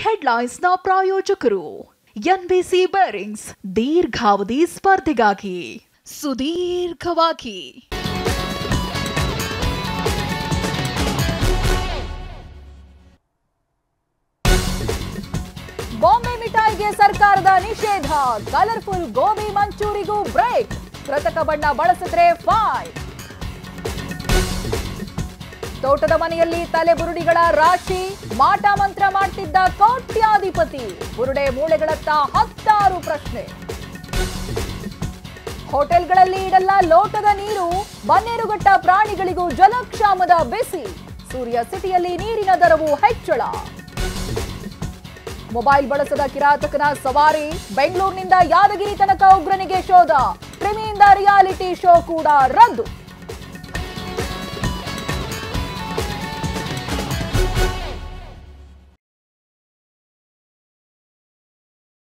ಹೆಡ್ಲೈನ್ಸ್ನ ಪ್ರಾಯೋಜಕರು NBC bearings ದೀರ್ಘಾವಧಿ ಸ್ಪರ್ಧೆಗಾಗಿ ಸುದೀರ್ಘವಾಗಿ ಬಾಂಬೆ ಮಿಠಾಯಿಗೆ ಸರ್ಕಾರದ ನಿಷೇಧ, ಕಲರ್ಫುಲ್ ಗೋಬಿ ಮಂಚೂರಿಗೂ ಬ್ರೇಕ್, ಕೃತಕ ಬಣ್ಣ ಬಳಸಿದ್ರೆ ಫೈನ್. ತೋಟದ ಮನೆಯಲ್ಲಿ ತಲೆಬುರುಡಿಗಳ ರಾಶಿ, ಮಾಟ ಮಂತ್ರ ಮಾಡ್ತಿದ್ದ ಕೋಟ್ಯಾಧಿಪತಿ, ಬುರುಡೆ ಮೂಳೆಗಳತ್ತ 10 ಪ್ರಶ್ನೆ. ಹೋಟೆಲ್ಗಳಲ್ಲಿ ಇಡಲ್ಲ ಲೋಟದ ನೀರು, ಬನ್ನೇರುಘಟ್ಟ ಪ್ರಾಣಿಗಳಿಗೂ ಜಲಕ್ಷಾಮದ ಬಿಸಿ, ಸೂರ್ಯ ಸಿಟಿಯಲ್ಲಿ ನೀರಿನ ದರವು ಹೆಚ್ಚಳ. ಮೊಬೈಲ್ ಬಳಸದ ಕಿರಾತಕನ ಸವಾರಿ, ಬೆಂಗಳೂರಿನಿಂದ ಯಾದಗಿರಿ ತನಕ ಉಗ್ರನಿಗೆ ಶೋಧ, ಪ್ರೇಮಿಯಿಂದ ರಿಯಾಲಿಟಿ ಶೋ ಕೂಡ ರದ್ದು.